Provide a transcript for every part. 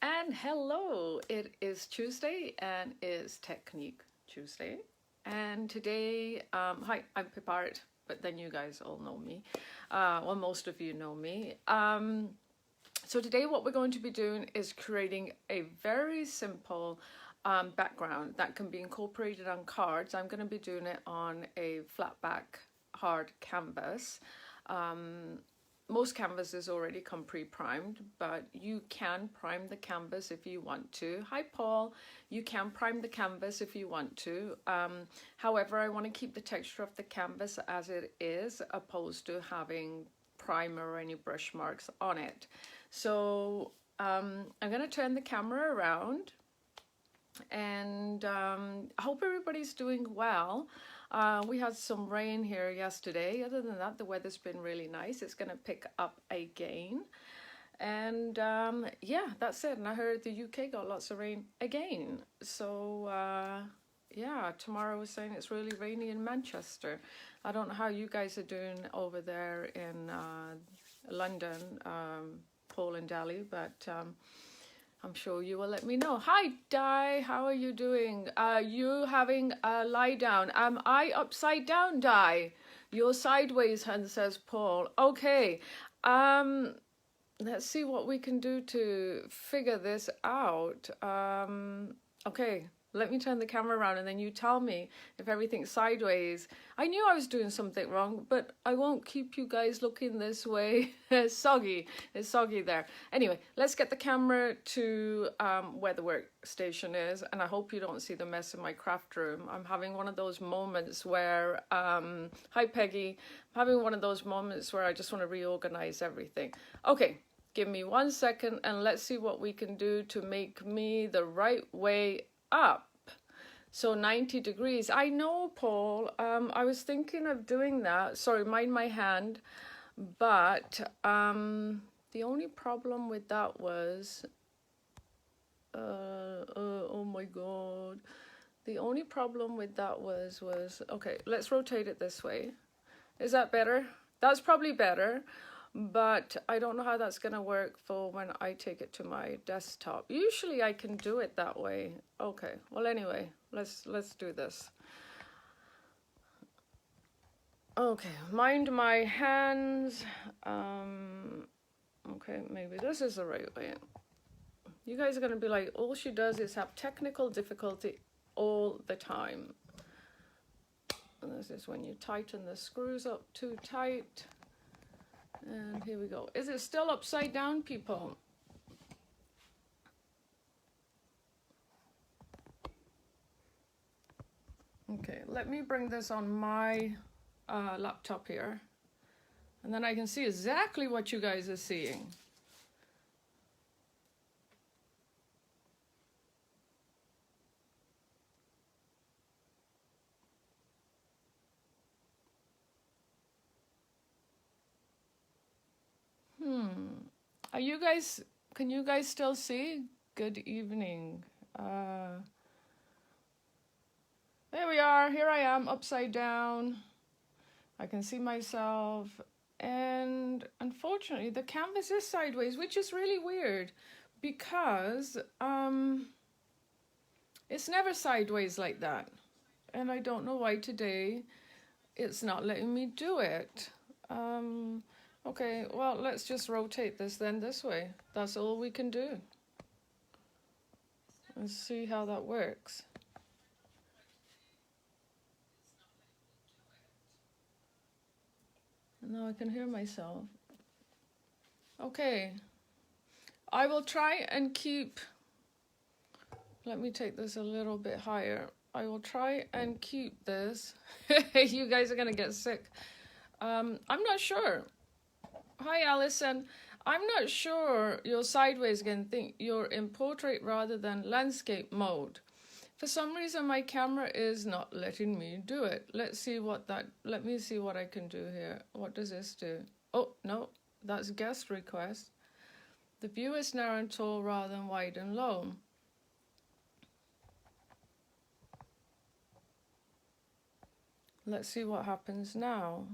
And hello, it is Tuesday and it's Technique Tuesday. And today, hi, I'm Pipart, but then you guys all know me. Well, most of you know me. So today what we're going to be doing is creating a very simple background that can be incorporated on cards. I'm going to be doing it on a flat back hard canvas. Most canvases already come pre-primed, but you can prime the canvas if you want to. Hi Paul, you can prime the canvas if you want to. However, I want to keep the texture of the canvas as it is, opposed to having primer or any brush marks on it. So I'm going to turn the camera around and I hope everybody's doing well. We had some rain here yesterday. Other than that, the weather's been really nice. It's going to pick up again. And yeah, that's it. And I heard the UK got lots of rain again. So yeah, tomorrow was saying it's really rainy in Manchester. I don't know how you guys are doing over there in London, Paul and Dali, but I'm sure you will let me know. Hi, Di. How are you doing? You having a lie down? Am I upside down, Di? You're sideways, hun, says Paul. Okay. Let's see what we can do to figure this out. Okay. Let me turn the camera around and then you tell me if everything's sideways. I knew I was doing something wrong, but I won't keep you guys looking this way. It's soggy. It's soggy there. Anyway, let's get the camera to where the workstation is. And I hope you don't see the mess in my craft room. I'm having one of those moments where, hi Peggy, I'm having one of those moments where I just want to reorganize everything. Okay. Give me 1 second and let's see what we can do to make me the right way up. So 90 degrees. I know, Paul. I was thinking of doing that. Sorry, mind my hand. But the only problem with that was, oh my God. The only problem with that was, okay, let's rotate it this way. Is that better? That's probably better. But I don't know how that's going to work for when I take it to my desktop. Usually I can do it that way. Okay, well anyway, let's do this. Okay, mind my hands. Okay, maybe this is the right way. You guys are going to be like, all she does is have technical difficulty all the time. And this is when you tighten the screws up too tight. And here we go. Is it still upside down, people? Okay, let me bring this on my laptop here. And then I can see exactly what you guys are seeing. Are you guys, can you guys still see? Good evening. There we are. Here I am, upside down. I can see myself. And unfortunately, the canvas is sideways, which is really weird because it's never sideways like that. And I don't know why today it's not letting me do it. Okay, well, let's just rotate this then this way. That's all we can do. Let's see how that works. And now I can hear myself. Okay, I will try and keep, let me take this a little bit higher. I will try and keep this. You guys are gonna get sick. I'm not sure. Hi, Alison. I'm not sure you're sideways again. Think you're in portrait rather than landscape mode. For some reason, my camera is not letting me do it. Let me see what I can do here. What does this do? Oh, no, that's guest request. The view is narrow and tall rather than wide and low. Let's see what happens now.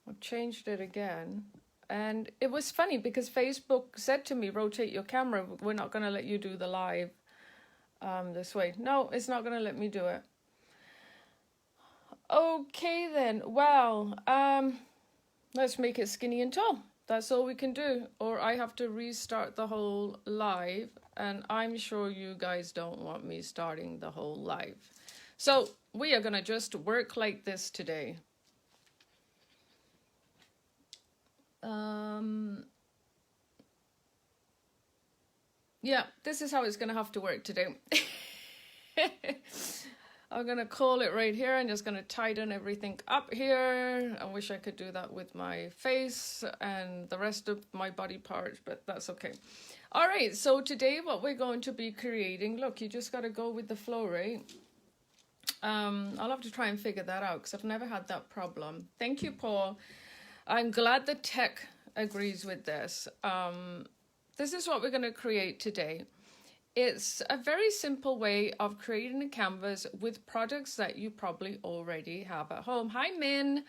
I've changed it again And it was funny because Facebook said to me, rotate your camera. We're not going to let you do the live this way. No, it's not going to let me do it. Okay then, well, let's make it skinny and tall. That's all we can do. Or I have to restart the whole live. And I'm sure you guys don't want me starting the whole live. So we are going to just work like this today. Yeah, this is how it's going to have to work today. I'm going to call it right here. I'm just going to tighten everything up here. I wish I could do that with my face and the rest of my body parts, but that's okay. All right, so today what we're going to be creating, look, you just got to go with the flow, right? I'll have to try and figure that out because I've never had that problem. Thank you, Paul. I'm glad the tech agrees with this. This is what we're going to create today. It's a very simple way of creating a canvas with products that you probably already have at home. Hi, Min.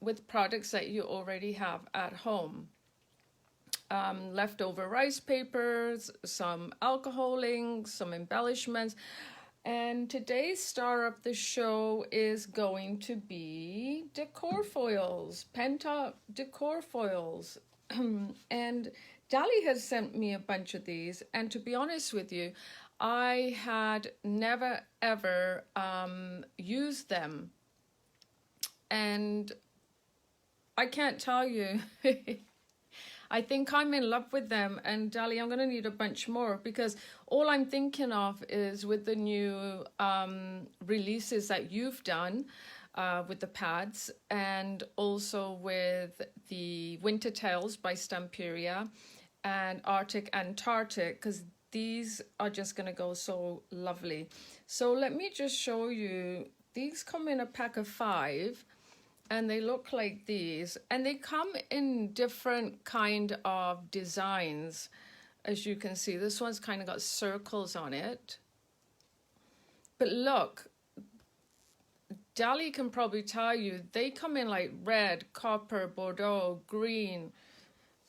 With products that you already have at home. Leftover rice papers, some alcohol inks, some embellishments. And today's star of the show is going to be decor foils, Penta decor foils. And Dali has sent me a bunch of these. And to be honest with you, I had never, ever used them. And I can't tell you. I think I'm in love with them, and Dali, I'm going to need a bunch more because all I'm thinking of is with the new releases that you've done with the pads, and also with the Winter Tales by Stamperia and Arctic Antarctic, because these are just going to go so lovely. So let me just show you. These come in a pack of 5. And they look like these, and they come in different kind of designs. As you can see, this one's kind of got circles on it. But look, Dali can probably tell you, they come in like red, copper, Bordeaux, green,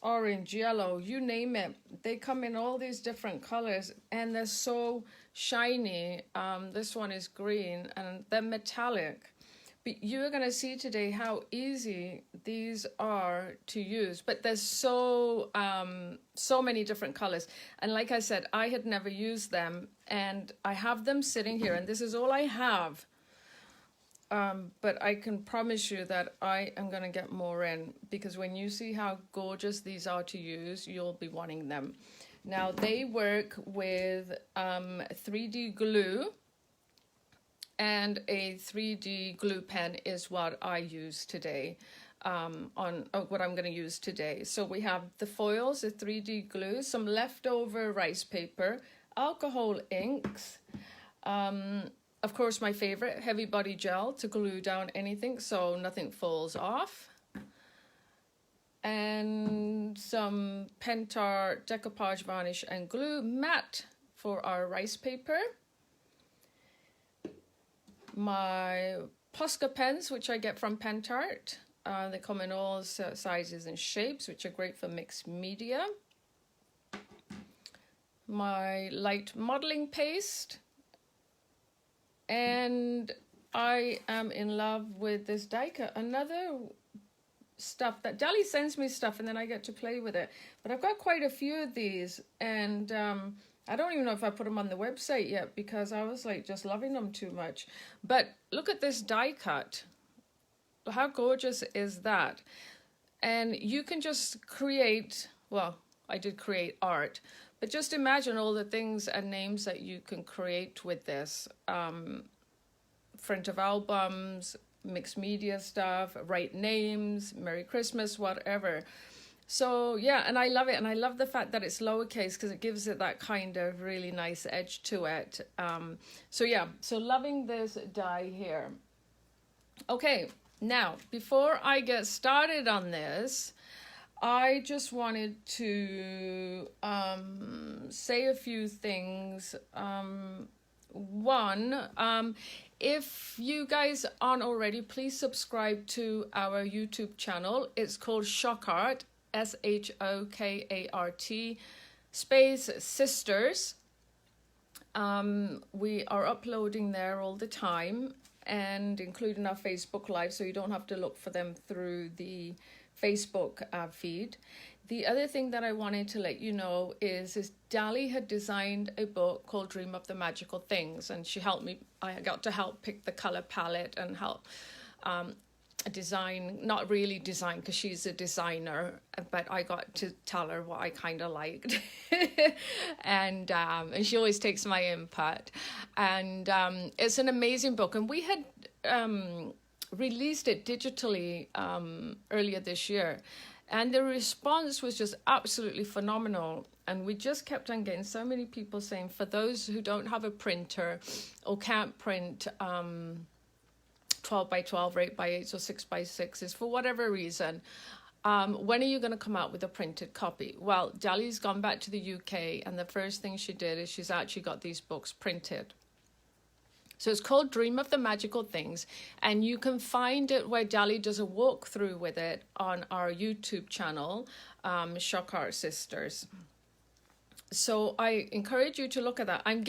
orange, yellow, you name it. They come in all these different colors, and they're so shiny. This one is green, and they're metallic. You're going to see today how easy these are to use, but there's so many different colors. And like I said, I had never used them, and I have them sitting here, and this is all I have. But I can promise you that I am going to get more in, because when you see how gorgeous these are to use, you'll be wanting them. Now, they work with 3D glue. And a 3D glue pen is what I use today, what I'm going to use today. So we have the foils, the 3D glue, some leftover rice paper, alcohol inks, of course my favorite, heavy body gel to glue down anything so nothing falls off, and some Pentar decoupage varnish and glue, matte for our rice paper. My Posca pens, which I get from Pentart. They come in all sizes and shapes, which are great for mixed media. My light modeling paste. And I am in love with this die cut. Another stuff that Dali sends me stuff, and then I get to play with it. But I've got quite a few of these, and I don't even know if I put them on the website yet because I was like just loving them too much. But look at this die cut. How gorgeous is that? And you can just create, well, I did create art, but just imagine all the things and names that you can create with this. Front of albums, mixed media stuff, write names, Merry Christmas, whatever. So yeah, and I love it, and I love the fact that it's lowercase because it gives it that kind of really nice edge to it. So yeah, so loving this die here. Okay, now before I get started on this, I just wanted to say a few things. One, if you guys aren't already, please subscribe to our YouTube channel. It's called Shokart, SHOKART, space Sisters. We are uploading there all the time, and including our Facebook Live, so you don't have to look for them through the Facebook feed. The other thing that I wanted to let you know is Dali had designed a book called Dream of the Magical Things, and she helped me. I got to help pick the color palette and help design, not really design because she's a designer, but I got to tell her what I kind of liked. And she always takes my input. And it's an amazing book. And we had released it digitally earlier this year. And the response was just absolutely phenomenal. And we just kept on getting so many people saying, for those who don't have a printer or can't print 12 by 12 or 8 by 8 or 6 by 6s for whatever reason, when are you going to come out with a printed copy? Well, Dali's gone back to the UK, and the first thing she did is she's actually got these books printed. So it's called Dream of the Magical Things, and you can find it where Dali does a walkthrough with it on our YouTube channel, Shokart Sisters. So I encourage you to look at that. I've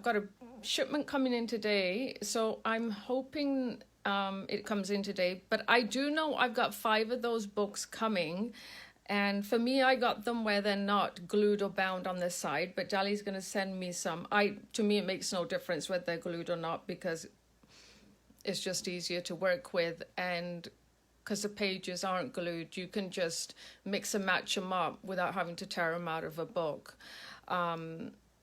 got a shipment coming in today, so I'm hoping it comes in today. But I do know I've got 5 of those books coming. And for me, I got them where they're not glued or bound on the side, but Dali's going to send me some. To me, it makes no difference whether they're glued or not, because it's just easier to work with. And because the pages aren't glued, you can just mix and match them up without having to tear them out of a book.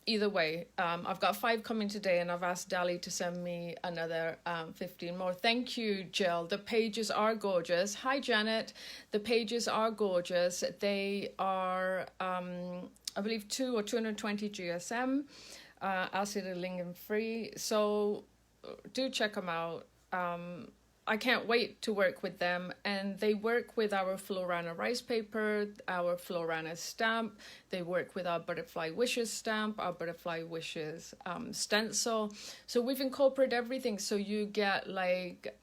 Either way, I've got 5 coming today, and I've asked Dali to send me another 15 more. Thank you, Jill. The pages are gorgeous. Hi, Janet. The pages are gorgeous. They are, I believe, 2 or 220 GSM, acid and lignin free. So do check them out. I can't wait to work with them, and they work with our Florana rice paper, our Florana stamp. They work with our Butterfly Wishes stamp, our Butterfly Wishes stencil. So we've incorporated everything, so you get like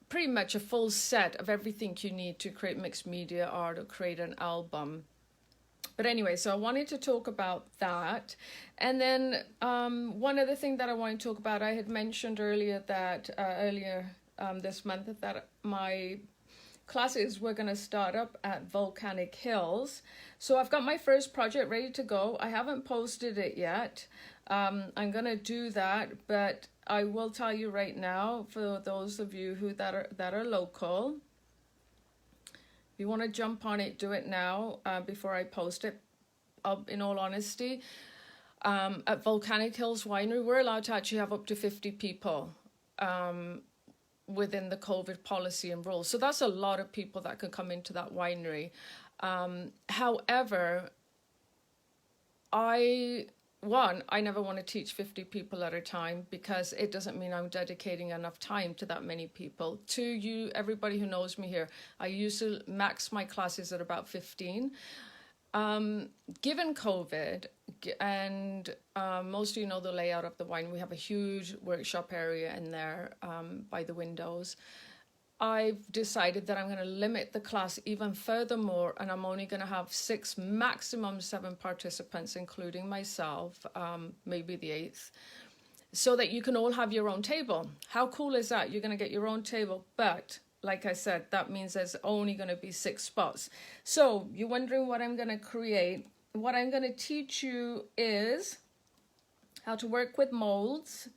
pretty much a full set of everything you need to create mixed media art or create an album. But anyway, so I wanted to talk about that. And then one other thing that I want to talk about, I had mentioned earlier that this month that my classes were going to start up at Volcanic Hills. So I've got my first project ready to go. I haven't posted it yet. I'm going to do that, but I will tell you right now, for those of you that are local, you want to jump on it, do it now before I post it. In all honesty, at Volcanic Hills Winery, we're allowed to actually have up to 50 people within the COVID policy and rules. So that's a lot of people that can come into that winery. However, I never want to teach 50 people at a time, because it doesn't mean I'm dedicating enough time to that many people. Everybody who knows me here, I used to max my classes at about 15. Given COVID, and most of you know the layout of the wine, we have a huge workshop area in there by the windows. I've decided that I'm going to limit the class even furthermore, and I'm only going to have 6, maximum 7 participants, including myself, maybe the 8th, so that you can all have your own table. How cool is that? You're going to get your own table, but like I said, that means there's only going to be 6 spots. So you're wondering what I'm going to create. What I'm going to teach you is how to work with molds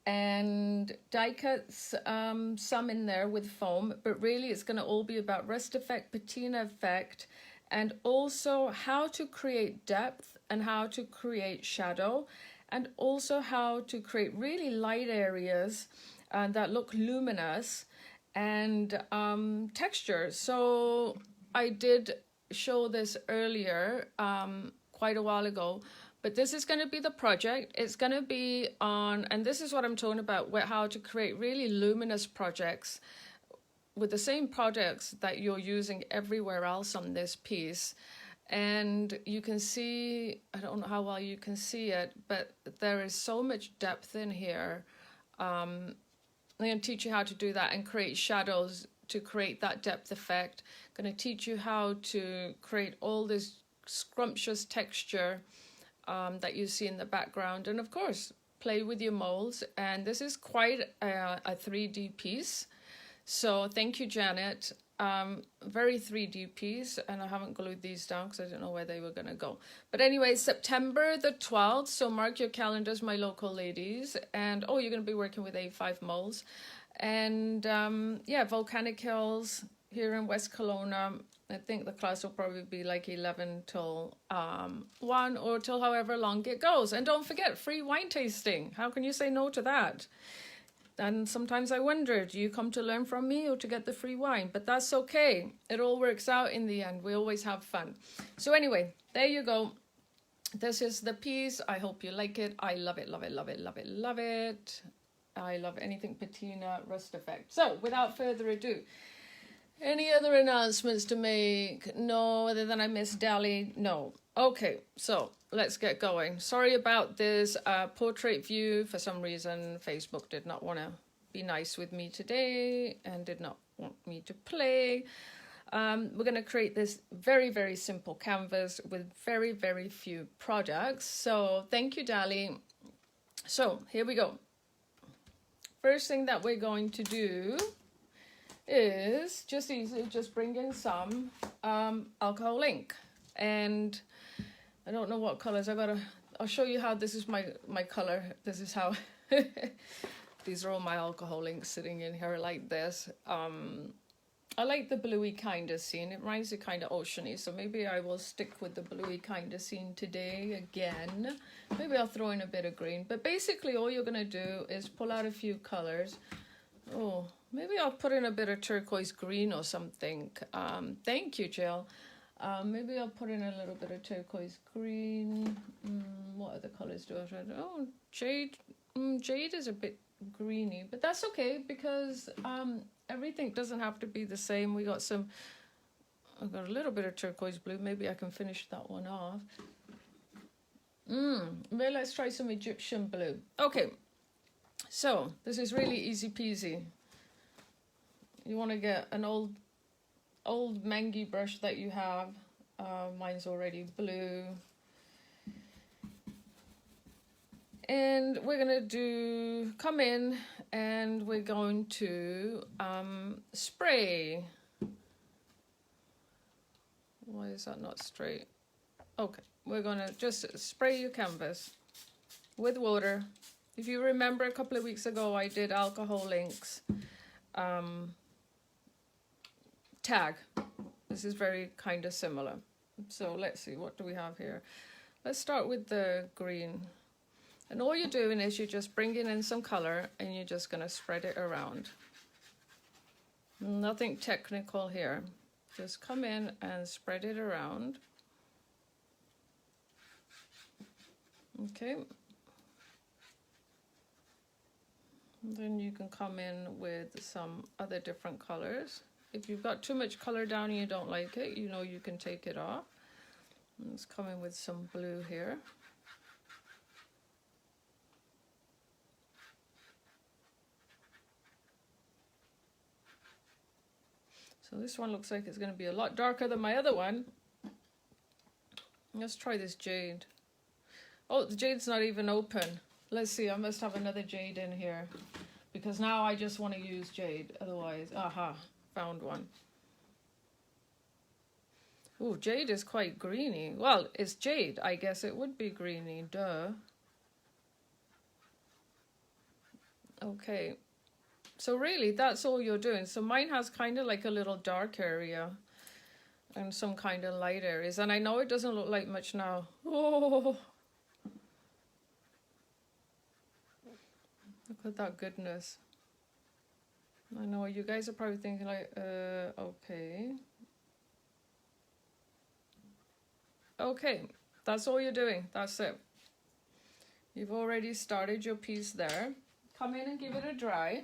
and die cuts, some in there with foam, but really it's going to all be about rust effect, patina effect, and also how to create depth and how to create shadow, and also how to create really light areas that look luminous, and texture. So I did show this earlier quite a while ago, but this is going to be the project. It's going to be on, and this is what I'm talking about, how to create really luminous projects with the same products that you're using everywhere else on this piece. And you can see, I don't know how well you can see it, but there is so much depth in here. I'm going to teach you how to do that and create shadows to create that depth effect. I'm going to teach you how to create all this scrumptious texture that you see in the background. And of course, play with your molds. And this is quite a 3D piece. So thank you, Janet. Very 3D piece, and I haven't glued these down because I didn't know where they were going to go. But anyway, September the 12th, so mark your calendars, my local ladies. And oh, you're going to be working with A5 molds. And yeah, Volcanic Hills here in West Kelowna. I think the class will probably be like 11 till 1 or till however long it goes. And don't forget, free wine tasting. How can you say no to that? And sometimes I wonder, do you come to learn from me or to get the free wine? But that's okay. It all works out in the end. We always have fun. So anyway, there you go. This is the piece. I hope you like it. I love it, love it, love it, love it, love it. I love anything patina, rust effect. So without further ado, any other announcements to make? No, other than I miss Dali? No. Okay, so let's get going. Sorry about this portrait view. For some reason, Facebook did not want to be nice with me today and did not want me to play. We're going to create this very, very simple canvas with very, very few products. So thank you, Dali. So here we go. First thing that we're going to do is just easily just bring in some alcohol ink. And I don't know what colors. I'll show you how this is my color. This is how these are all my alcohol inks sitting in here like this. I like the bluey kind of scene. It reminds me kind of oceany, so maybe I will stick with the bluey kind of scene today again. Maybe I'll throw in a bit of green. But basically all you're going to do is pull out a few colors. Oh, maybe I'll put in a bit of turquoise green or something. Thank you, Jill. Maybe I'll put in a little bit of turquoise green. What other colors do I have? Oh, jade. Jade is a bit greeny, but that's okay because everything doesn't have to be the same. I've got a little bit of turquoise blue. Maybe I can finish that one off. Maybe let's try some Egyptian blue. Okay, so this is really easy peasy. You want to get an old mangy brush that you have. Mine's already blue. And we're going to come in and we're going to spray. Why is that not straight? Okay, we're going to just spray your canvas with water. If you remember a couple of weeks ago, I did alcohol inks. Tag. This is very kind of similar. So let's see, what do we have here? Let's start with the green. And all you're doing is you're just bringing in some color and you're just going to spread it around. Nothing technical here. Just come in and spread it around. Okay. And then you can come in with some other different colors. If you've got too much color down and you don't like it, you know you can take it off. Let's come in with some blue here. So this one looks like it's going to be a lot darker than my other one. Let's try this jade. Oh, the jade's not even open. Let's see, I must have another jade in here. Because now I just want to use jade. Otherwise, aha, found one. Ooh, jade is quite greeny. Well, it's jade. I guess it would be greeny, duh. Okay. So really, that's all you're doing. So mine has kind of like a little dark area and some kind of light areas. And I know it doesn't look like much now. Oh, look at that goodness. I know you guys are probably thinking like, okay. Okay, that's all you're doing. That's it. You've already started your piece there. Come in and give it a dry.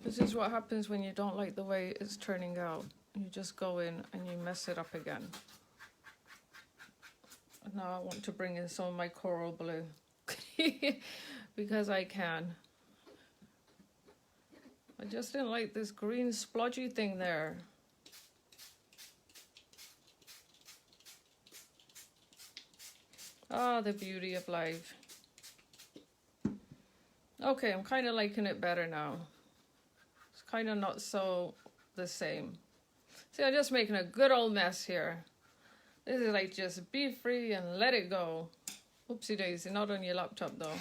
This is what happens when you don't like the way it's turning out. You just go in and you mess it up again. Now I want to bring in some of my coral blue because I can. I just didn't like this green splodgy thing there. Ah, the beauty of life. Okay, I'm kind of liking it better now. It's kind of not so the same. See, I'm just making a good old mess here. This is like just be free and let it go. Oopsie daisy, not on your laptop though.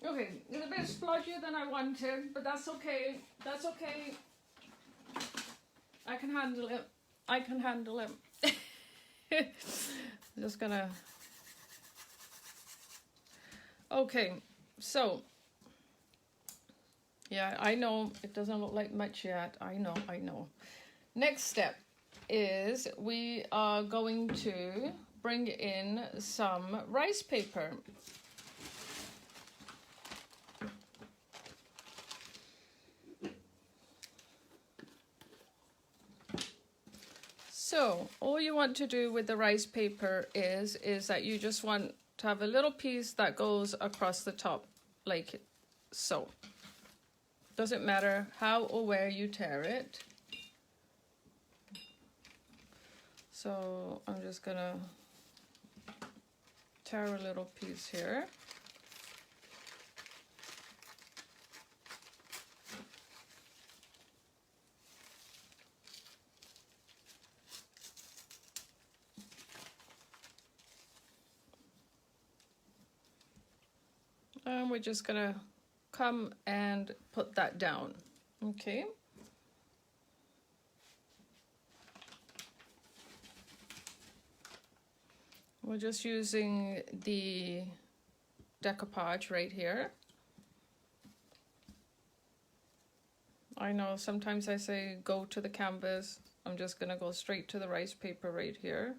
Okay, it's a bit splodgier than I wanted, but that's okay. That's okay. I can handle it. I can handle it. I'm just gonna... Okay, so... Yeah, I know it doesn't look like much yet. I know. Next step is we are going to bring in some rice paper. So all you want to do with the rice paper is that you just want to have a little piece that goes across the top like so. Doesn't matter how or where you tear it. So I'm just gonna tear a little piece here. And we're just gonna come and put that down. Okay. We're just using the decoupage right here. I know sometimes I say go to the canvas. I'm just gonna go straight to the rice paper right here.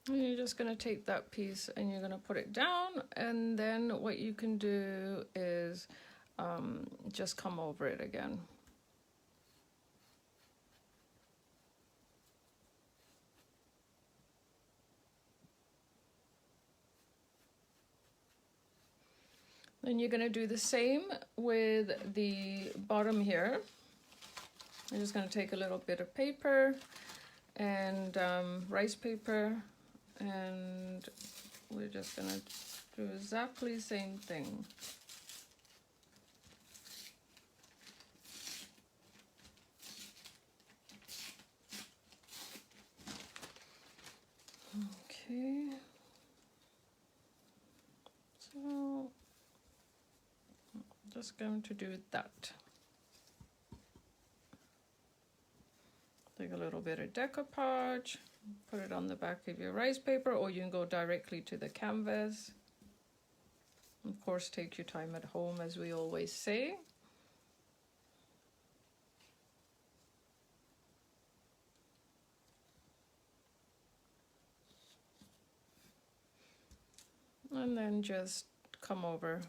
And you're just going to take that piece and you're going to put it down, and then what you can do is just come over it again. Then you're going to do the same with the bottom here. I'm just going to take a little bit of paper and rice paper, and we're just going to do exactly the same thing. Okay. just going to do that. Take a little bit of decoupage, put it on the back of your rice paper, or you can go directly to the canvas. Of course, take your time at home, as we always say. And then just come over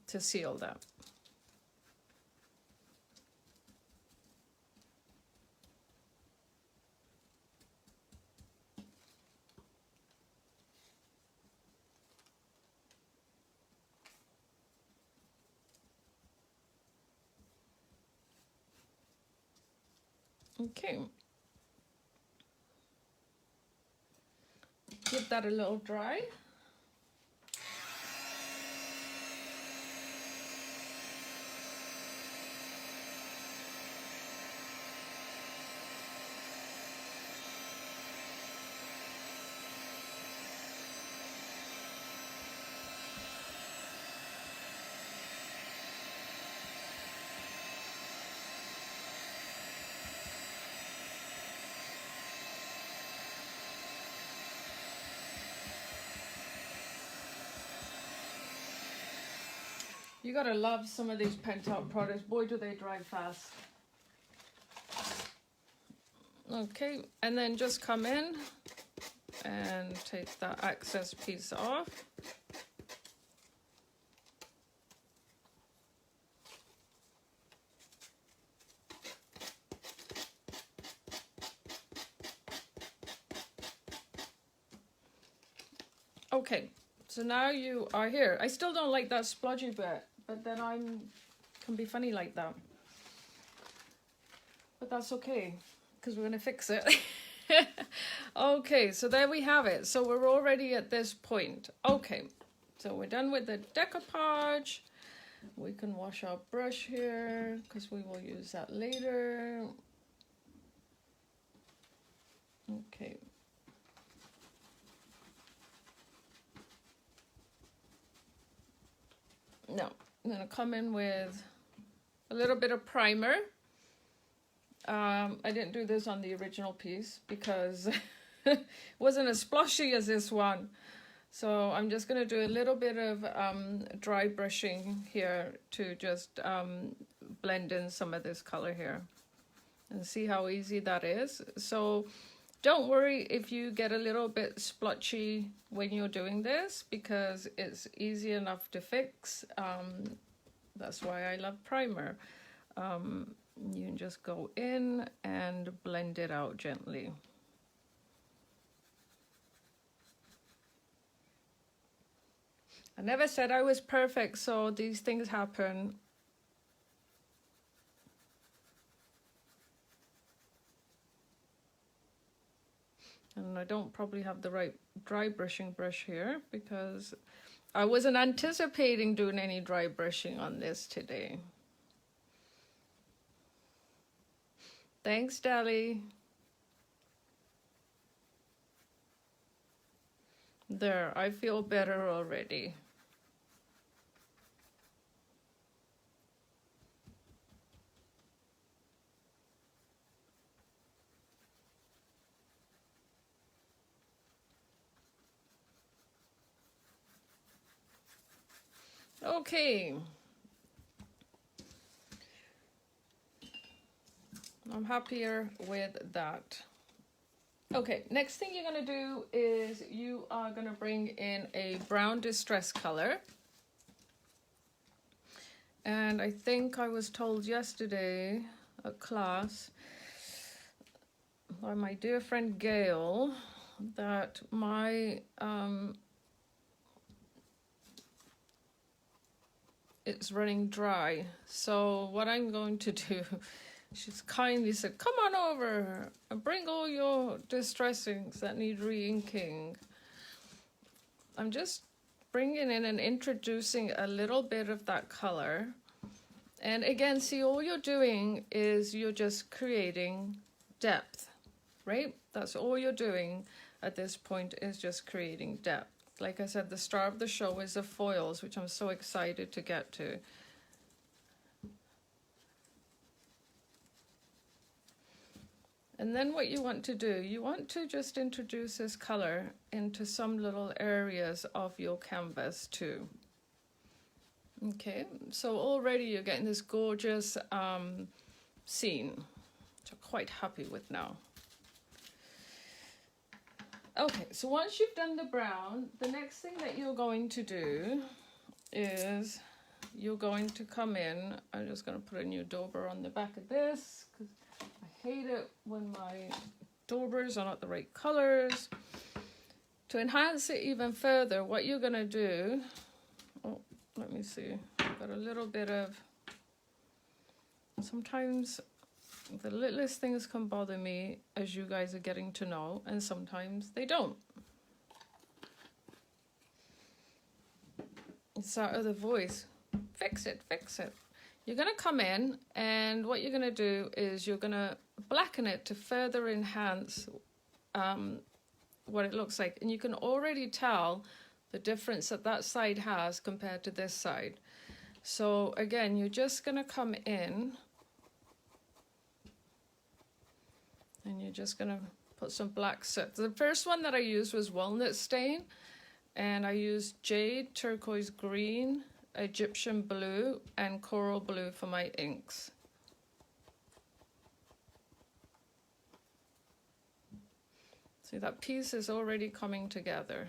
to seal that. Okay. Give that a little dry. You gotta love some of these Pentel products. Boy, do they dry fast. Okay, and then just come in and take that excess piece off. Okay, so now you are here. I still don't like that splodgy bit, but then can be funny like that. But that's okay, because we're gonna fix it. Okay, so there we have it. So we're already at this point. Okay, so we're done with the decoupage. We can wash our brush here, because we will use that later. Okay. Now, I'm going to come in with a little bit of primer. I didn't do this on the original piece because it wasn't as splashy as this one. So I'm just going to do a little bit of dry brushing here to just blend in some of this color here. And see how easy that is. So don't worry if you get a little bit splotchy when you're doing this, because it's easy enough to fix. That's why I love primer. You can just go in and blend it out gently. I never said I was perfect, so these things happen. And I don't probably have the right dry brushing brush here, because I wasn't anticipating doing any dry brushing on this today. Thanks, Dali. There, I feel better already. Okay. I'm happier with that. Okay, next thing you're going to do is you are going to bring in a brown distress color. And I think I was told yesterday at class by my dear friend Gail that my it's running dry. So what I'm going to do, she's kindly said, come on over and bring all your distressings that need re-inking. I'm just bringing in and introducing a little bit of that color. And again, see, all you're doing is you're just creating depth, right? That's all you're doing at this point, is just creating depth. Like I said, the star of the show is the foils, which I'm so excited to get to. And then what you want to do, you want to just introduce this color into some little areas of your canvas too. Okay, so already you're getting this gorgeous scene, which I'm quite happy with now. Okay, so once you've done the brown, the next thing that you're going to do is you're going to come in. I'm just going to put a new dauber on the back of this because I hate it when my daubers are not the right colors. To enhance it even further, what you're going to do, oh, let me see, I've got a little bit of, sometimes the littlest things can bother me as you guys are getting to know, and sometimes they don't. It's that other voice. Fix it, fix it. You're going to come in, and what you're going to do is you're going to blacken it to further enhance what it looks like. And you can already tell the difference that that side has compared to this side. So again, you're just going to come in, and you're just going to put some black soot. The first one that I used was walnut stain, and I used jade, turquoise green, Egyptian blue, and coral blue for my inks. See, that piece is already coming together.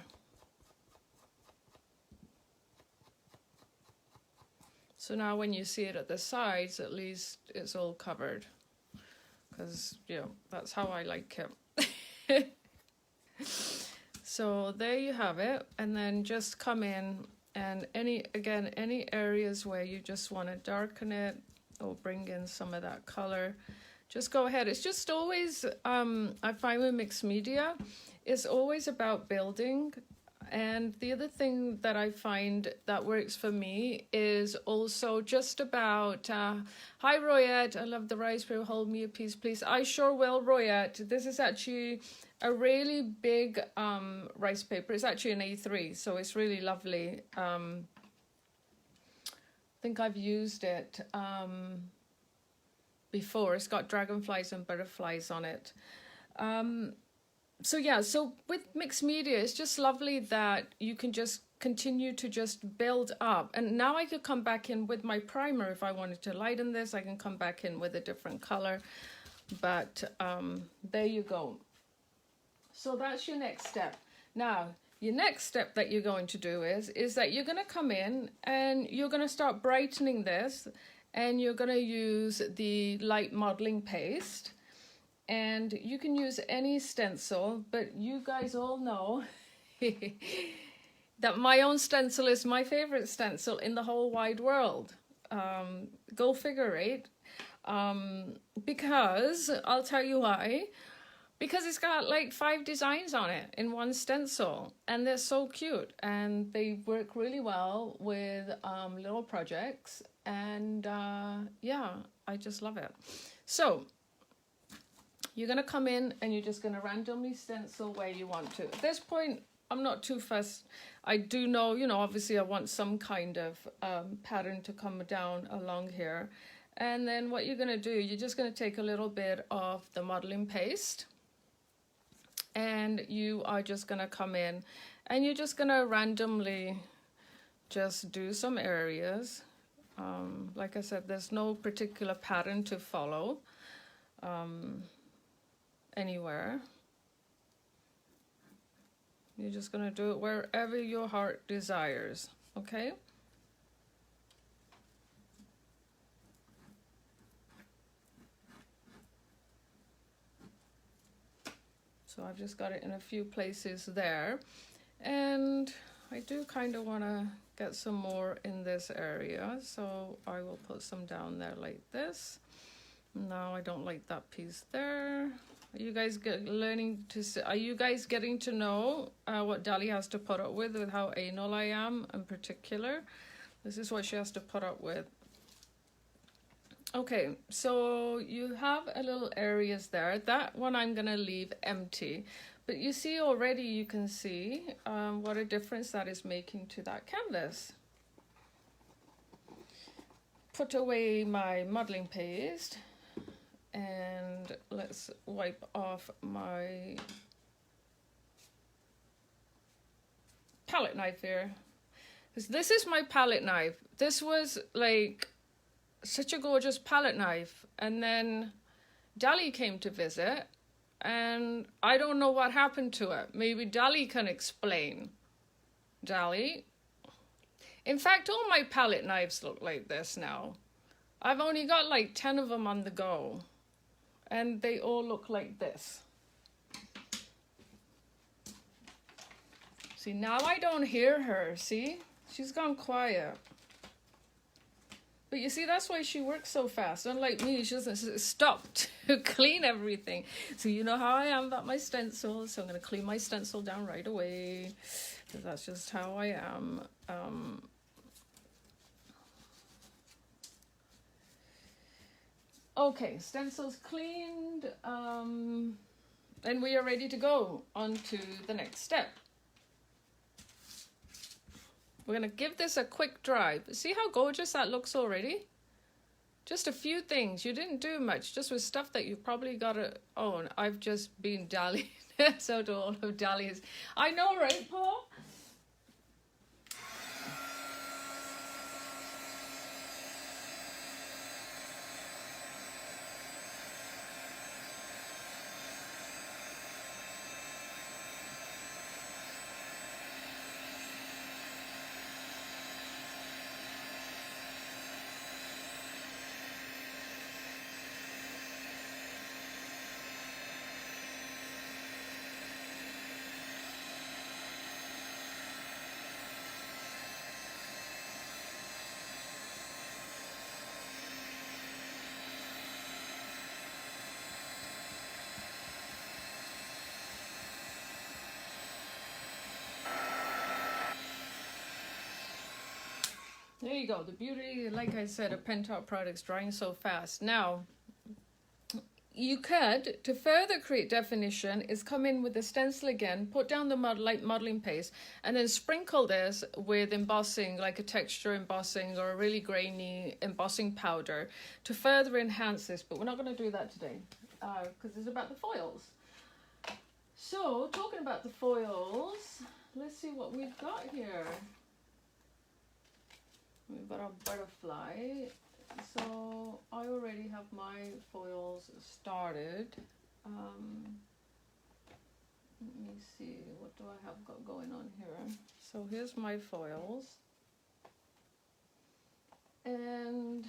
So now when you see it at the sides, at least it's all covered. Because, you know, that's how I like it. So there you have it. And then just come in and any areas where you just want to darken it or bring in some of that color, just go ahead. It's just always, I find with mixed media, it's always about building. And the other thing that I find that works for me is also just about, hi Royette, I love the rice paper, hold me a piece please. I sure will, Royette. This is actually a really big rice paper. It's actually an A3, so it's really lovely. I think I've used it before. It's got dragonflies and butterflies on it. So yeah, so with mixed media, it's just lovely that you can just continue to just build up. And now I could come back in with my primer. If I wanted to lighten this, I can come back in with a different color. But there you go. So that's your next step. Now, your next step that you're going to do is that you're going to come in and you're going to start brightening this. And you're going to use the light modeling paste. And you can use any stencil, but you guys all know that my own stencil is my favorite stencil in the whole wide world. Go figure, right? Because, I'll tell you why. Because it's got like 5 designs on it in one stencil. And they're so cute. And they work really well with little projects. And yeah, I just love it. So you're going to come in and you're just going to randomly stencil where you want to. At this point, I'm not too fussed. I do know, you know, obviously I want some kind of pattern to come down along here. And then what you're going to do, you're just going to take a little bit of the modeling paste. And you are just going to come in and you're just going to randomly just do some areas. Like I said, there's no particular pattern to follow. Anywhere. You're just going to do it wherever your heart desires, okay? So I've just got it in a few places there. And I do kind of want to get some more in this area, so I will put some down there like this. No, I don't like that piece there. Are you guys are you guys getting to know what Dali has to put up with how anal I am in particular? This is what she has to put up with. Okay, so you have a little areas there. That one I'm gonna leave empty. But you see already, you can see what a difference that is making to that canvas. Put away my modeling paste. And let's wipe off my palette knife here. This is my palette knife. This was like such a gorgeous palette knife. And then Dali came to visit, and I don't know what happened to it. Maybe Dali can explain. Dali? In fact, all my palette knives look like this now. I've only got like 10 of them on the go. And they all look like this. See, now I don't hear her, see? She's gone quiet. But you see, that's why she works so fast. Unlike me, she doesn't stop to clean everything. So you know how I am about my stencil. So I'm going to clean my stencil down right away. Because that's just how I am. Okay, stencil's cleaned. And we are ready to go on to the next step. We're going to give this a quick dry. See how gorgeous that looks already? Just a few things. You didn't do much. Just with stuff that you probably got to own. I've just been dallying. So do all of Dali's. I know, right, Paul? There you go. The beauty, like I said, of Pentop products drying so fast. Now, you could, to further create definition, is come in with the stencil again, put down the light modeling paste, and then sprinkle this with embossing, like a texture embossing or a really grainy embossing powder to further enhance this. But we're not going to do that today because it's about the foils. So, talking about the foils, let's see what we've got here. We've got our butterfly. So I already have my foils started. Let me see, what do I have got going on here? So here's my foils. And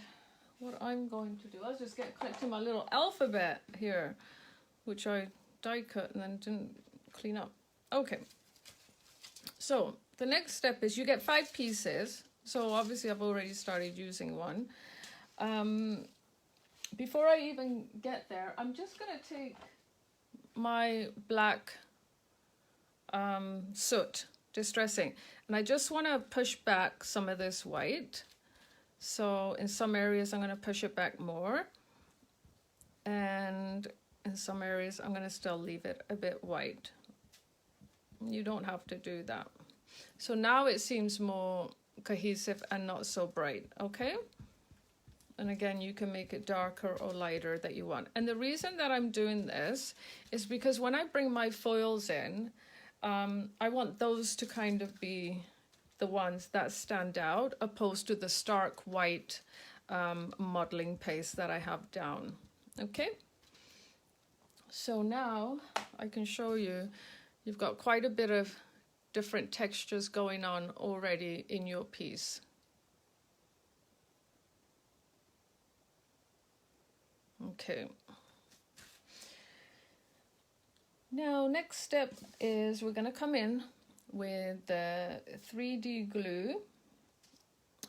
what I'm going to do, I'll just get collecting my little alphabet here, which I die cut and then didn't clean up. Okay. So the next step is you get 5 pieces. So obviously I've already started using one. Before I even get there, I'm just going to take my black soot distressing, and I just want to push back some of this white. So in some areas I'm going to push it back more, and in some areas I'm going to still leave it a bit white. You don't have to do that. So now it seems more cohesive and not so bright, okay? And again, you can make it darker or lighter that you want. And the reason that I'm doing this is because when I bring my foils in, I want those to kind of be the ones that stand out, opposed to the stark white modeling paste that I have down, okay? So now I can show you, you've got quite a bit of different textures going on already in your piece. Okay. Now, next step is we're going to come in with the 3D glue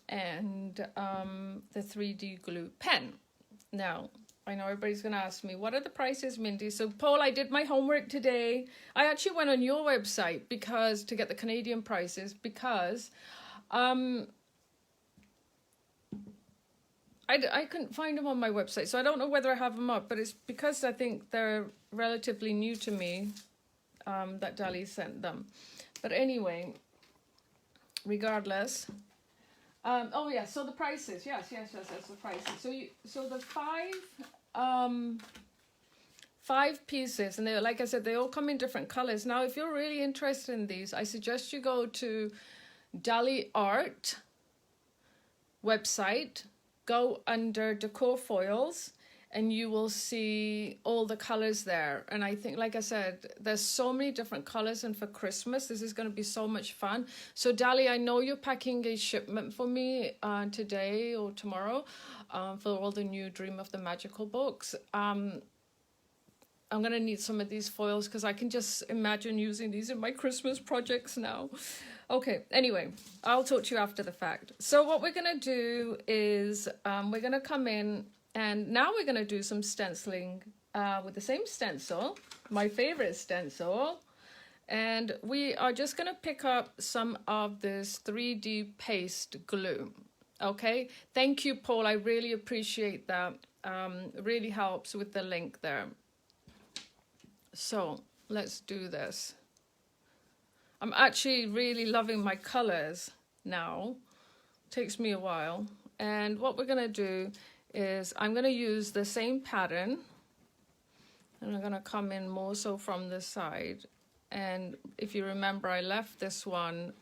and the 3D glue pen. Now, I know everybody's going to ask me, what are the prices, Mindy? So, Paul, I did my homework today. I actually went on your website because to get the Canadian prices because I couldn't find them on my website. So I don't know whether I have them up, but it's because I think they're relatively new to me that Dali sent them. But anyway, regardless. Oh yeah, so the prices, yes, the prices. So the 5 um, 5 pieces, and they, like I said, they all come in different colors. Now, if you're really interested in these, I suggest you go to Dali Art website, go under decor foils, and you will see all the colors there. And I think, like I said, there's so many different colors, and for Christmas this is going to be so much fun. So Dali, I know you're packing a shipment for me today or tomorrow for all the new Dream of the Magical books. I'm going to need some of these foils because I can just imagine using these in my Christmas projects now. Okay, anyway, I'll talk to you after the fact. So what we're going to do is we're going to come in, and now we're going to do some stenciling with the same stencil, my favorite stencil. And we are just going to pick up some of this 3D paste glue. Okay, thank you, Paul. I really appreciate that. It really helps with the link there. So let's do this. I'm actually really loving my colors now. Takes me a while. And what we're going to do is I'm going to use the same pattern, and I'm going to come in more so from the side. And if you remember, I left this one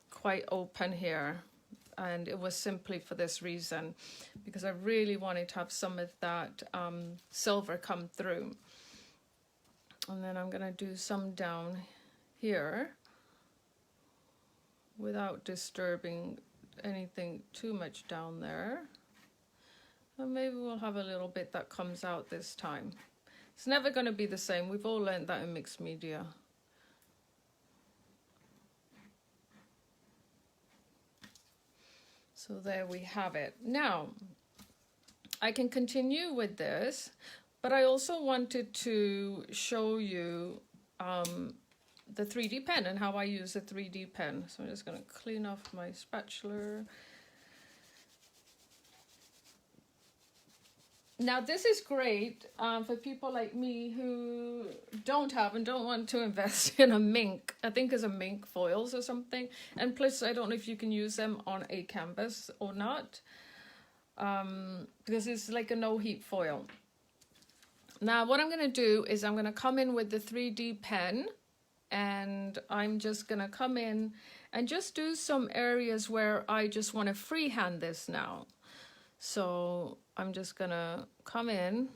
quite open here, and it was simply for this reason, because I really wanted to have some of that silver come through. And then I'm going to do some down here without disturbing anything too much down there. And maybe we'll have a little bit that comes out this time. It's never going to be the same. We've all learned that in mixed media. So there we have it. Now, I can continue with this, but I also wanted to show you the 3D pen and how I use the 3D pen. So I'm just going to clean off my spatula. Now this is great for people like me who don't have and don't want to invest in a Mink. I think it's a Mink foils or something. And plus, I don't know if you can use them on a canvas or not, because it's like a no heat foil. Now what I'm going to do is I'm going to come in with the 3D pen, and I'm just going to come in and just do some areas where I just want to freehand this now. So I'm just going to come in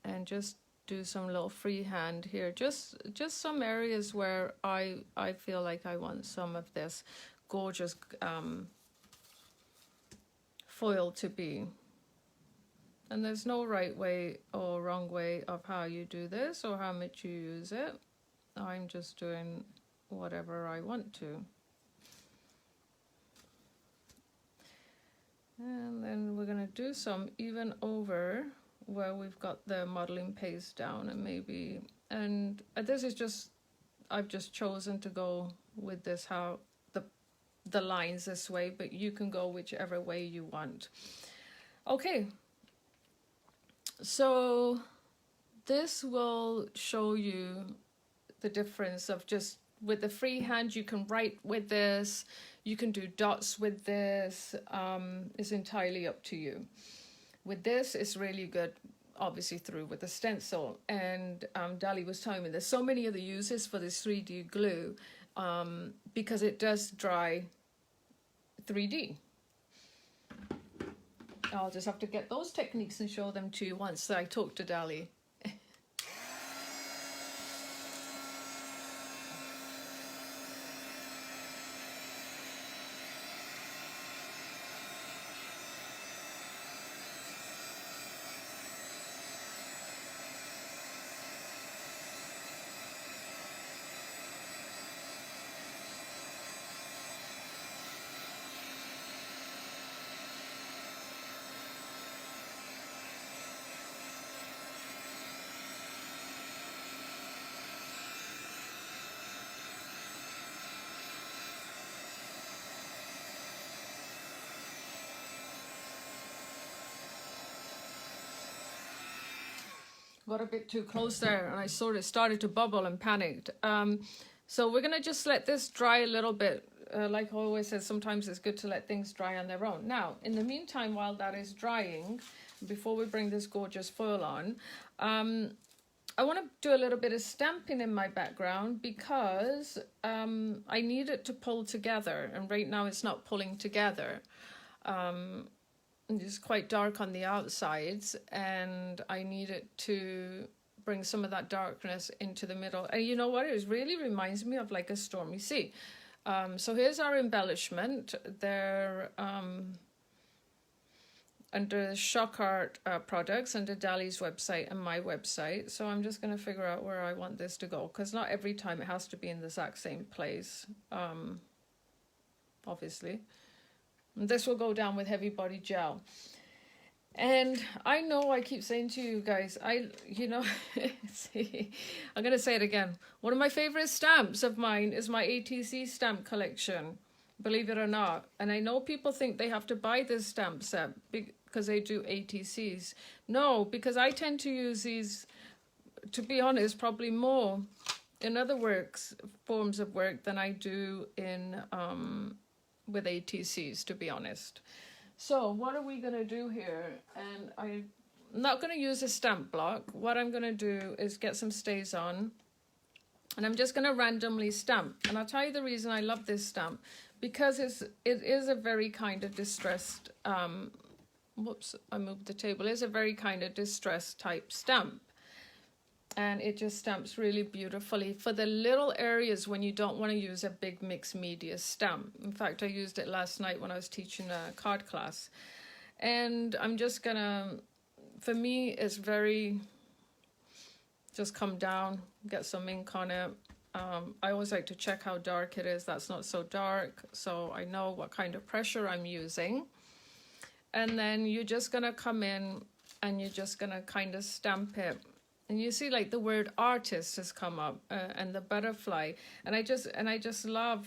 and just do some little freehand here. Just some areas where I feel like I want some of this gorgeous foil to be. And there's no right way or wrong way of how you do this or how much you use it. I'm just doing whatever I want to. And then we're going to do some even over where we've got the modeling paste down, and maybe, and this is just, I've just chosen to go with this, how the lines this way, but you can go whichever way you want. Okay. So this will show you the difference of just with the freehand, you can write with this, you can do dots with this, it's entirely up to you. With this, it's really good, obviously through with the stencil. And Dali was telling me there's so many other uses for this 3D glue because it does dry 3D. I'll just have to get those techniques and show them to you once I talk to Dali. Got a bit too close there and I sort of started to bubble and panicked. So we're going to just let this dry a little bit. Like I always said, sometimes it's good to let things dry on their own. Now, in the meantime, while that is drying, before we bring this gorgeous foil on, I want to do a little bit of stamping in my background because I need it to pull together, and right now it's not pulling together. It's quite dark on the outsides, and I need it to bring some of that darkness into the middle. And you know what? It really reminds me of like a stormy sea. So here's our embellishment. They're under Shock Art products, under Dali's website and my website. So I'm just going to figure out where I want this to go, because not every time it has to be in the exact same place, obviously. And this will go down with Heavy Body Gel. And I know I keep saying to you guys, see, I'm going to say it again. One of my favorite stamps of mine is my ATC stamp collection, believe it or not. And I know people think they have to buy this stamp set because they do ATCs. No, because I tend to use these, to be honest, probably more in other forms of work than I do in with ATCs, to be honest. So what are we going to do here? And I'm not going to use a stamp block. What I'm going to do is get some StazOn, and I'm just going to randomly stamp. And I'll tell you the reason I love this stamp, because it is a very kind of distressed, whoops, I moved the table. It's a very kind of distressed type stamp. And it just stamps really beautifully for the little areas when you don't want to use a big mixed media stamp. In fact, I used it last night when I was teaching a card class. And I'm just gonna, for me, it's very, just come down, get some ink on it. I always like to check how dark it is. That's not so dark, so I know what kind of pressure I'm using. And then you're just gonna come in and you're just gonna kind of stamp it. And you see, like, the word artist has come up, and the butterfly, and I just love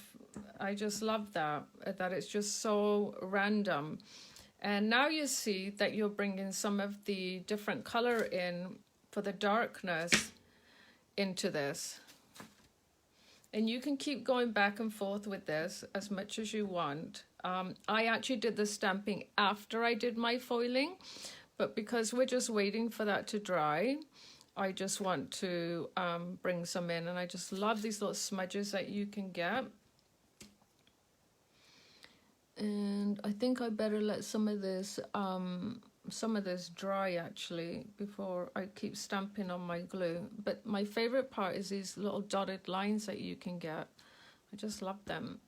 that it's just so random. And now you see that you're bringing some of the different color in for the darkness into this, and you can keep going back and forth with this as much as you want. I actually did the stamping after I did my foiling, but because we're just waiting for that to dry, I just want to bring some in, and I just love these little smudges that you can get. And I think I better let some of this dry actually before I keep stamping on my glue. But my favorite part is these little dotted lines that you can get. I just love them.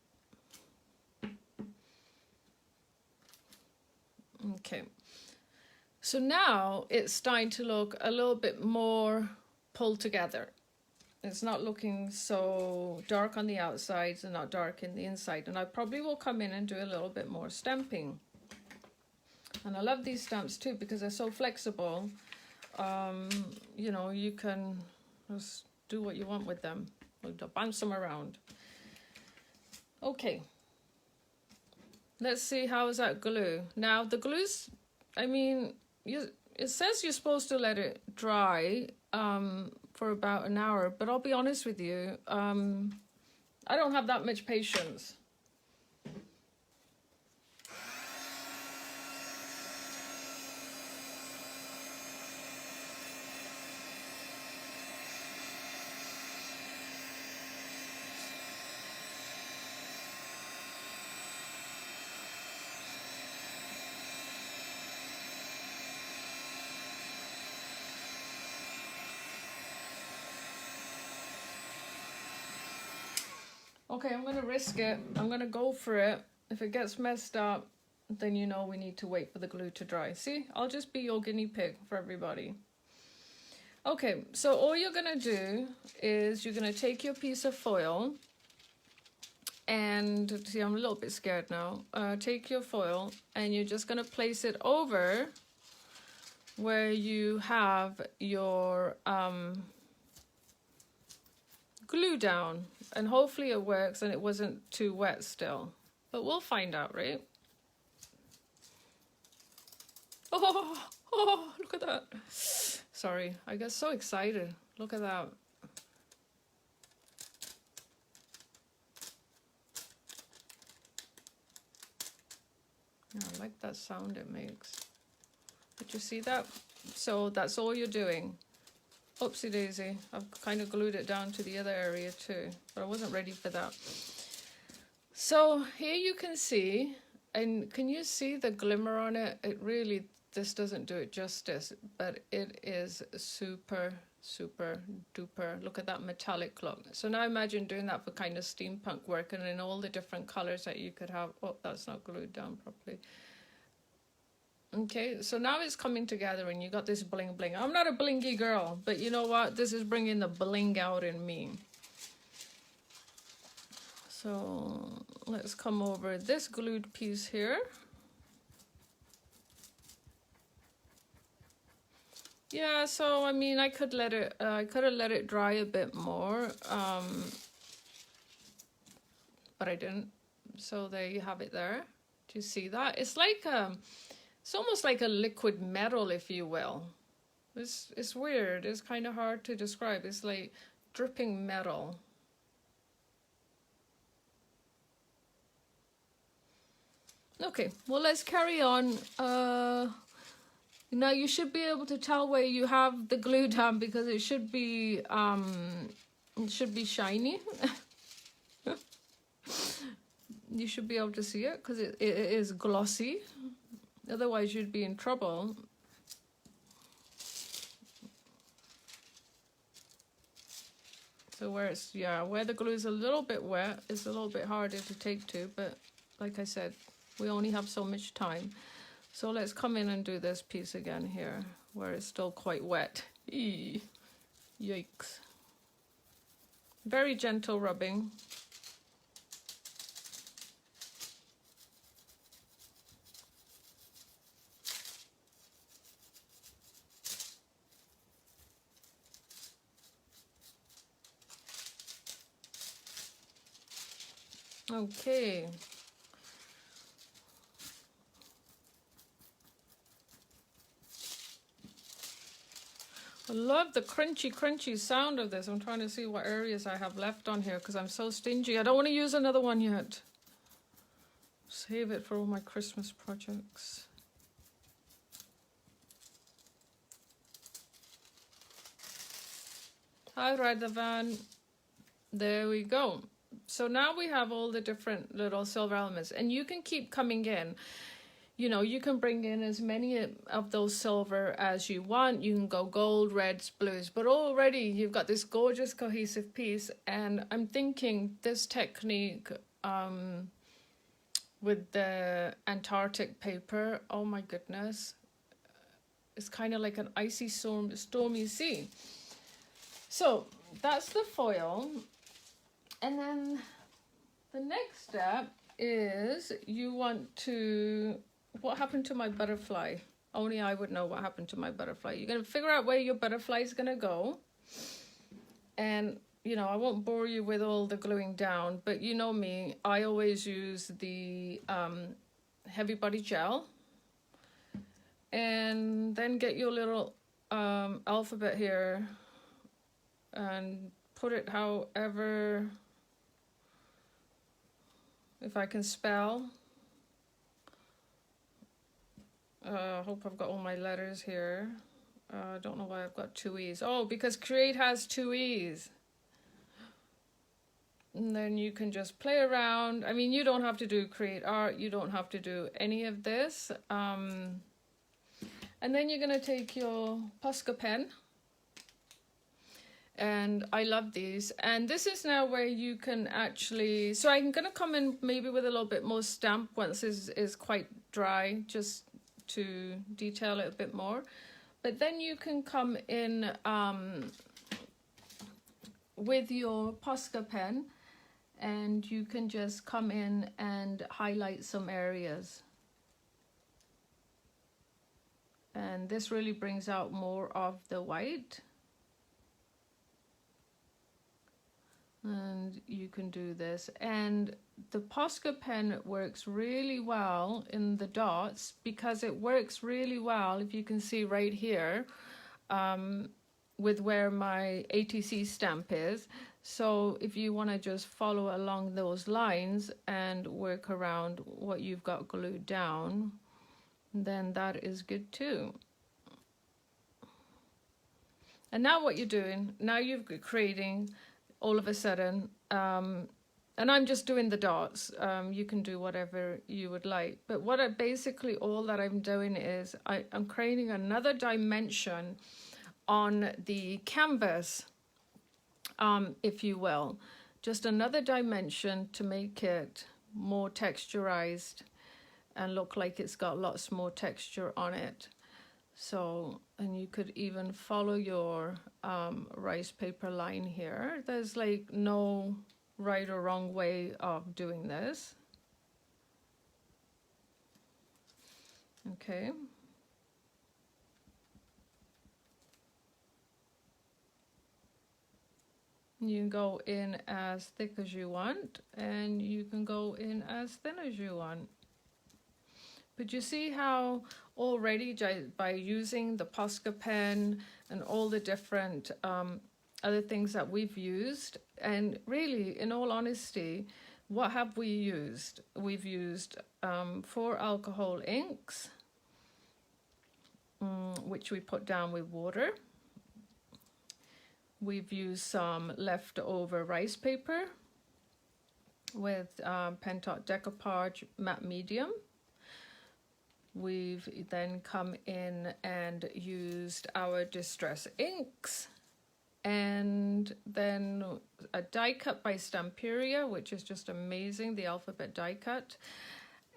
Okay. So now it's starting to look a little bit more pulled together. It's not looking so dark on the outsides and not dark in the inside. And I probably will come in and do a little bit more stamping. And I love these stamps too because they're so flexible. You know, you can just do what you want with them. Bounce them around. Okay. Let's see, how is that glue? Now the glue's, I mean, it says you're supposed to let it dry for about an hour, but I'll be honest with you, I don't have that much patience. Okay, I'm going to risk it. I'm going to go for it. If it gets messed up, then you know we need to wait for the glue to dry. See, I'll just be your guinea pig for everybody. Okay, so all you're going to do is you're going to take your piece of foil and, see, I'm a little bit scared now. Take your foil and you're just going to place it over where you have your glue down, and hopefully it works and it wasn't too wet still, but we'll find out, right? Oh, look at that. Sorry, I got so excited. Look at that. I like that sound it makes. Did you see that? So that's all you're doing. Oopsie daisy, I've kind of glued it down to the other area too, but I wasn't ready for that. So here you can see, and can you see the glimmer on it? It really, this doesn't do it justice, but it is super, super duper. Look at that metallic look. So now imagine doing that for kind of steampunk work and in all the different colors that you could have. Oh, that's not glued down properly. Okay, so now it's coming together and you got this bling bling. I'm not a blingy girl, but you know what? This is bringing the bling out in me. So let's come over this glued piece here. Yeah, so I mean, I could let it, I could have let it dry a bit more, but I didn't. So there you have it there. Do you see that? It's like it's almost like a liquid metal, if you will. It's weird. It's kind of hard to describe. It's like dripping metal. Okay, well, let's carry on. Now you should be able to tell where you have the glue down because it should be shiny. You should be able to see it because it is glossy. Otherwise you'd be in trouble. So where it's, yeah, where the glue is a little bit wet, it's a little bit harder to take to, but like I said, we only have so much time. So let's come in and do this piece again here, where it's still quite wet. Eee. Yikes. Very gentle rubbing. Okay. I love the crunchy sound of this. I'm trying to see what areas I have left on here because I'm so stingy. I don't want to use another one yet. Save it for all my Christmas projects. Hi, Radhavan. There we go. So now we have all the different little silver elements, and you can keep coming in. You know, you can bring in as many of those silver as you want. You can go gold, reds, blues, but already you've got this gorgeous cohesive piece. And I'm thinking this technique with the Antarctic paper, oh my goodness, it's kind of like an icy stormy sea. So that's the foil. And then the next step is you want to, what happened to my butterfly? Only I would know what happened to my butterfly. You're going to figure out where your butterfly is going to go. And, you know, I won't bore you with all the gluing down, but you know me, I always use the heavy body gel. And then get your little alphabet here and put it however, if I can spell. I hope I've got all my letters here. I don't know why I've got 2 E's. Oh, because Create has 2 E's. And then you can just play around. I mean, you don't have to do Create Art. You don't have to do any of this. And then you're going to take your Posca pen. And I love these. And this is now where you can actually, so I'm going to come in maybe with a little bit more stamp once this is quite dry, just to detail it a bit more. But then you can come in with your Posca pen and you can just come in and highlight some areas. And this really brings out more of the white. And you can do this, and the Posca pen works really well in the dots because it works really well, if you can see right here, with where my ATC stamp is. So if you want to just follow along those lines and work around what you've got glued down, then that is good too. And now what you're doing, now you're creating all of a sudden, and I'm just doing the dots. You can do whatever you would like. But what I basically, all that I'm doing is I'm creating another dimension on the canvas, if you will. Just another dimension to make it more texturized and look like it's got lots more texture on it. So, and you could even follow your rice paper line here. There's like no right or wrong way of doing this. Okay. You can go in as thick as you want, and you can go in as thin as you want. But you see how already by using the Posca pen and all the different other things that we've used, and really, in all honesty, what have we used? We've used 4 alcohol inks, which we put down with water. We've used some leftover rice paper with Pentot Decoupage Matte Medium. We've then come in and used our Distress inks, and then a die cut by Stamperia, which is just amazing, the alphabet die cut,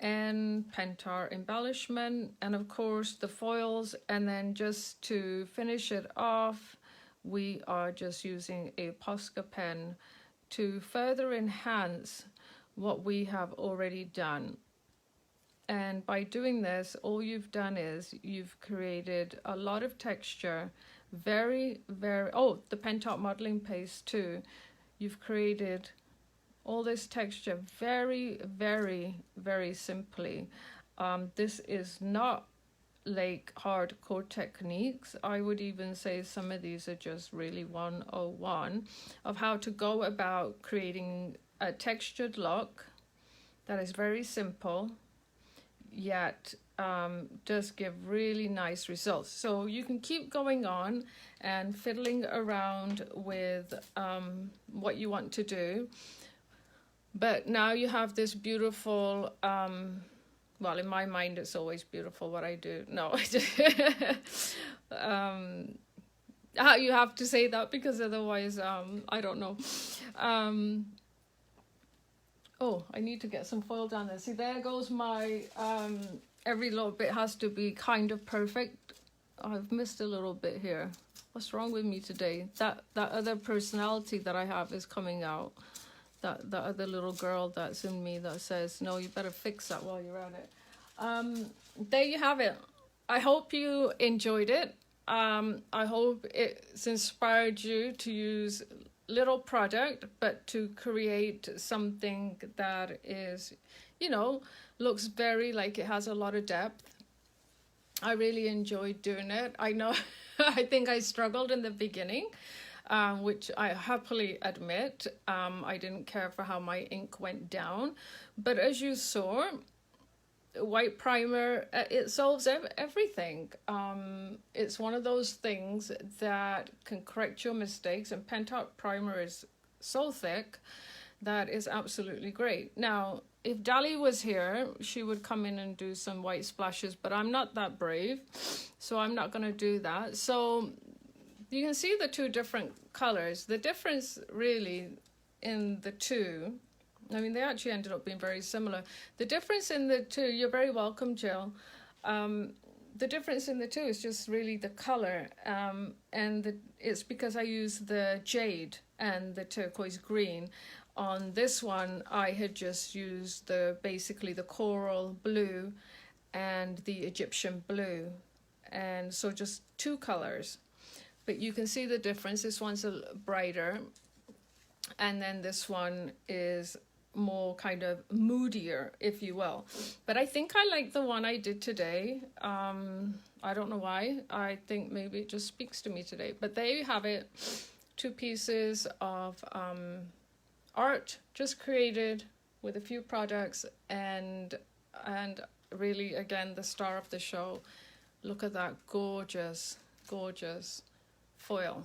and Pentar embellishment, and of course the foils. And then just to finish it off, we are just using a Posca pen to further enhance what we have already done. And by doing this, all you've done is you've created a lot of texture, very, oh, the Pentot modeling paste too. You've created all this texture very, very simply. This is not like hardcore techniques. I would even say some of these are just really 101 of how to go about creating a textured look that is very simple, yet does give really nice results. So you can keep going on and fiddling around with what you want to do. But now you have this beautiful, well, in my mind, it's always beautiful what I do. No, you have to say that because otherwise, I don't know. Oh, I need to get some foil down there. See, there goes my, every little bit has to be kind of perfect. I've missed a little bit here. What's wrong with me today? That other personality that I have is coming out. That other little girl that's in me that says, no, you better fix that while you're at it. There you have it. I hope you enjoyed it. I hope it's inspired you to use little product, but to create something that is, you know, looks very like it has a lot of depth. I really enjoyed doing it. I know, I think I struggled in the beginning, which I happily admit. I didn't care for how my ink went down, but as you saw, white primer, it solves everything. It's one of those things that can correct your mistakes, and Pentot primer is so thick that is absolutely great. Now, if Dali was here, she would come in and do some white splashes, but I'm not that brave, so I'm not going to do that. So you can see the two different colors. The difference really in the two, I mean, they actually ended up being very similar. The difference in the two, you're very welcome, Jill. The difference in the two is just really the color. It's because I use the jade and the turquoise green. On this one, I had just used basically the coral blue and the Egyptian blue. And so just two colors. But you can see the difference. This one's a little brighter. And then this one is more kind of moodier, if you will. But I think I like the one I did today. I don't know why. I think maybe it just speaks to me today. But there you have it. 2 pieces of art just created with a few products, and really, again, the star of the show. Look at that gorgeous, gorgeous foil.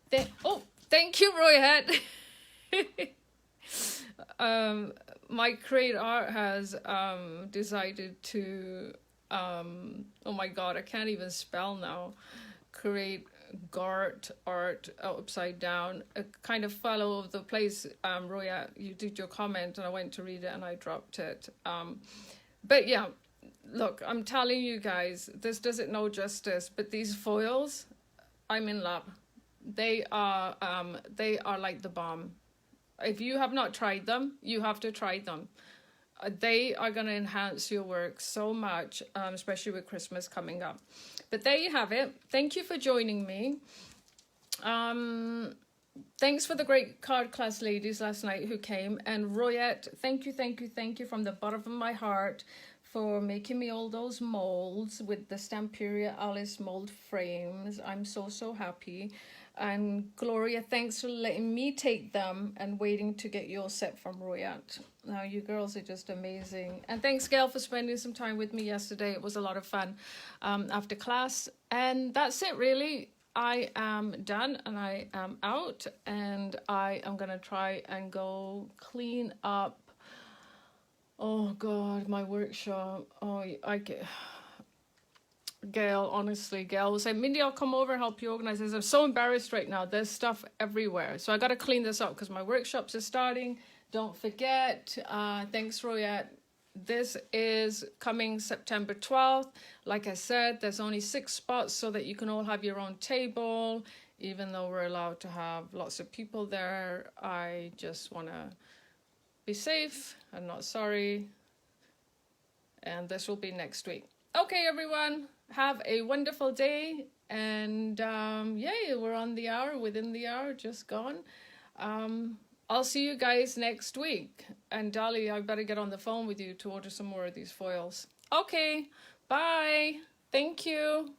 Thank you, Royette. My Create Art has decided to, oh my god, I can't even spell now. Create Gart Art upside down. It kind of fell all over the place. Royette, you did your comment and I went to read it and I dropped it. But yeah, look, I'm telling you guys, this does it no justice, but these foils, I'm in love. They are like the bomb. If you have not tried them, you have to try them. They are going to enhance your work so much, especially with Christmas coming up. But there you have it. Thank you for joining me. Thanks for the great card class ladies last night who came. And Royette, thank you from the bottom of my heart for making me all those molds with the Stamperia Alice mold frames. I'm so happy. And Gloria, thanks for letting me take them and waiting to get your set from Royette. Now, you girls are just amazing. And thanks, Gail, for spending some time with me yesterday. It was a lot of fun after class. And that's it, really. I am done and I am out. And I am going to try and go clean up. Oh, God, my workshop. Oh, I get... Gail, honestly, Gail will say, Mindy, I'll come over and help you organize this. I'm so embarrassed right now. There's stuff everywhere. So I got to clean this up because my workshops are starting. Don't forget. Thanks, Royette. This is coming September 12th. Like I said, there's only 6 spots so that you can all have your own table. Even though we're allowed to have lots of people there, I just want to be safe. I'm not sorry. And this will be next week. Okay, everyone. Have a wonderful day, and yay, we're on the hour, within the hour, just gone. I'll see you guys next week, and Dolly, I better get on the phone with you to order some more of these foils. Okay, bye. Thank you.